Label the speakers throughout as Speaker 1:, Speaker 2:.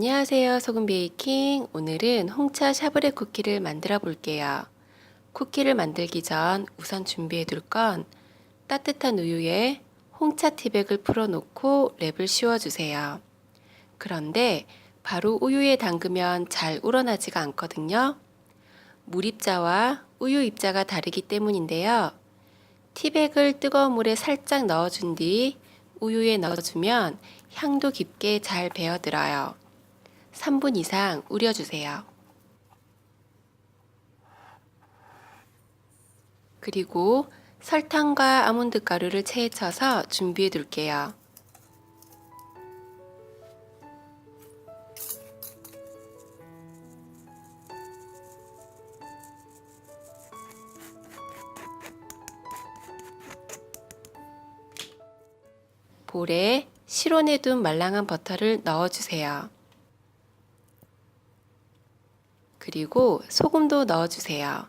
Speaker 1: 안녕하세요. 소금 베이킹. 오늘은 홍차 샤브레 쿠키를 만들어 볼게요. 쿠키를 만들기 전 우선 준비해 둘 건 따뜻한 우유에 홍차 티백을 풀어 놓고 랩을 씌워 주세요. 그런데 바로 우유에 담그면 잘 우러나지가 않거든요. 물 입자와 우유 입자가 다르기 때문인데요. 티백을 뜨거운 물에 살짝 넣어준 뒤 우유에 넣어주면 향도 깊게 잘 배어들어요. 3분 이상 우려주세요. 그리고 설탕과 아몬드 가루를 체에 쳐서 준비해 둘게요. 볼에 실온에 둔 말랑한 버터를 넣어주세요. 그리고 소금도 넣어주세요.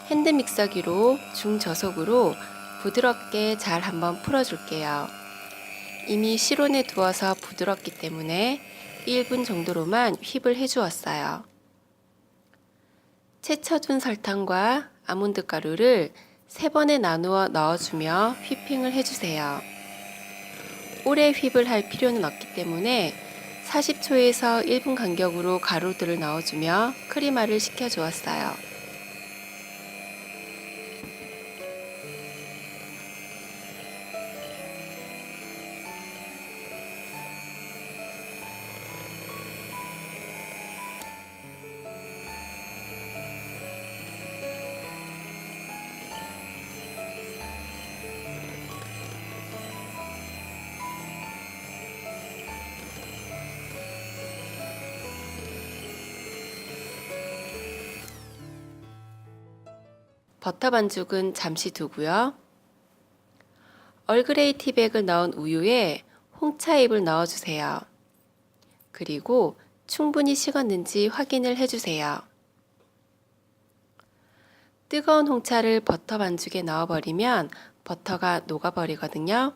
Speaker 1: 핸드믹서기로 중저속으로 부드럽게 잘 한번 풀어줄게요. 이미 실온에 두어서 부드럽기 때문에 1분 정도로만 휩을 해주었어요. 채쳐둔 설탕과 아몬드 가루를 3번에 나누어 넣어주며 휘핑을 해주세요. 오래 휩을 할 필요는 없기 때문에 40초에서 1분 간격으로 가루들을 넣어주며 크리마를 시켜주었어요. 버터 반죽은 잠시 두고요. 얼그레이 티백을 넣은 우유에 홍차잎을 넣어주세요. 그리고 충분히 식었는지 확인을 해주세요. 뜨거운 홍차를 버터 반죽에 넣어버리면 버터가 녹아버리거든요.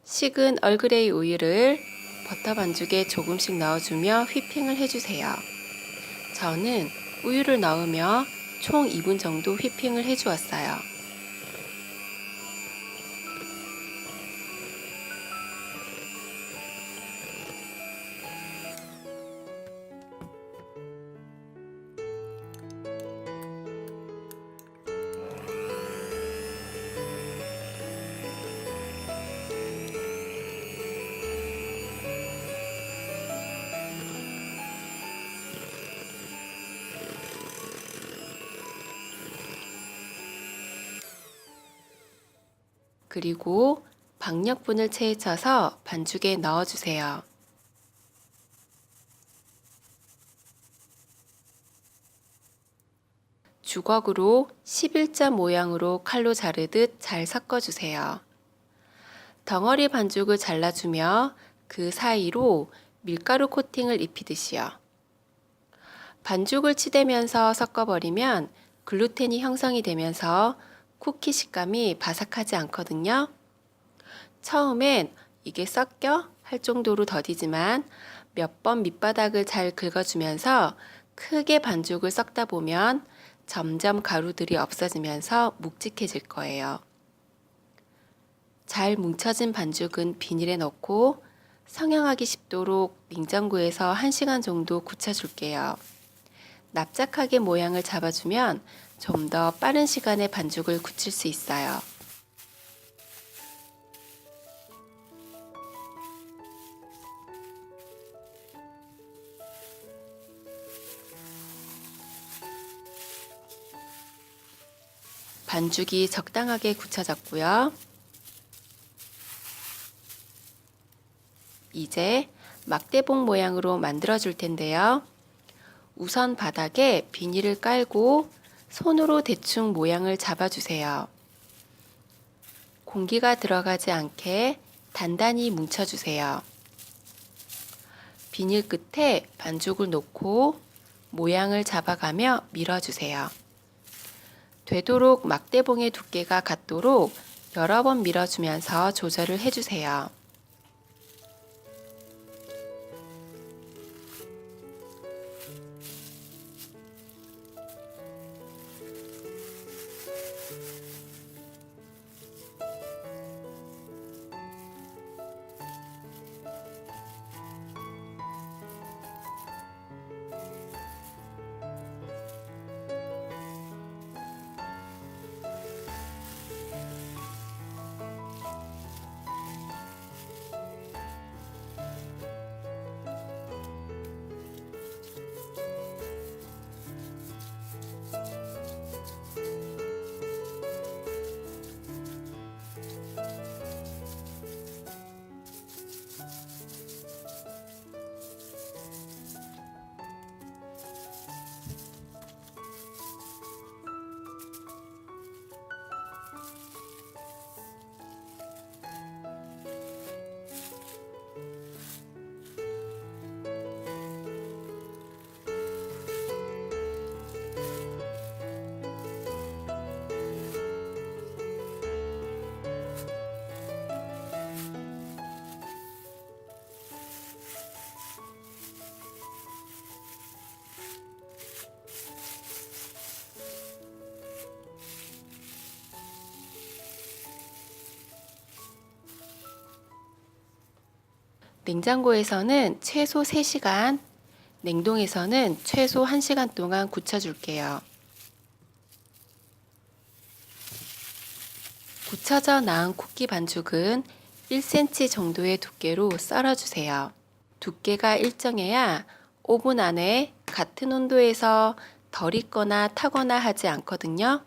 Speaker 1: 식은 얼그레이 우유를 버터 반죽에 조금씩 넣어주며 휘핑을 해주세요. 저는 우유를 넣으며 총 2분 정도 휘핑을 해주었어요. 그리고 박력분을 체에 쳐서 반죽에 넣어주세요. 주걱으로 11자 모양으로 칼로 자르듯 잘 섞어주세요. 덩어리 반죽을 잘라주며 그 사이로 밀가루 코팅을 입히듯이요. 반죽을 치대면서 섞어버리면 글루텐이 형성이 되면서 쿠키 식감이 바삭하지 않거든요. 처음엔 이게 섞여 할 정도로 더디지만 몇 번 밑바닥을 잘 긁어주면서 크게 반죽을 섞다 보면 점점 가루들이 없어지면서 묵직해질 거예요. 잘 뭉쳐진 반죽은 비닐에 넣고 성형하기 쉽도록 냉장고에서 1시간 정도 굳혀줄게요. 납작하게 모양을 잡아주면 좀 더 빠른 시간에 반죽을 굳힐 수 있어요. 반죽이 적당하게 굳혀졌고요. 이제 막대봉 모양으로 만들어 줄 텐데요. 우선 바닥에 비닐을 깔고 손으로 대충 모양을 잡아주세요. 공기가 들어가지 않게 단단히 뭉쳐주세요. 비닐 끝에 반죽을 놓고 모양을 잡아가며 밀어주세요. 되도록 막대봉의 두께가 같도록 여러 번 밀어주면서 조절을 해주세요. 냉장고에서는 최소 3시간, 냉동에서는 최소 1시간 동안 굳혀줄게요. 굳혀져 나온 쿠키 반죽은 1cm 정도의 두께로 썰어주세요. 두께가 일정해야 오븐 안에 같은 온도에서 덜 익거나 타거나 하지 않거든요.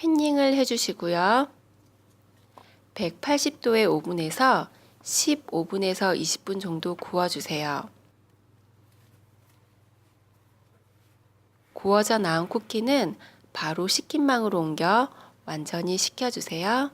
Speaker 1: 팬닝을 해주시고요. 180도의 오븐에서 15분에서 20분 정도 구워주세요. 구워져 나온 쿠키는 바로 식힌망으로 옮겨 완전히 식혀주세요.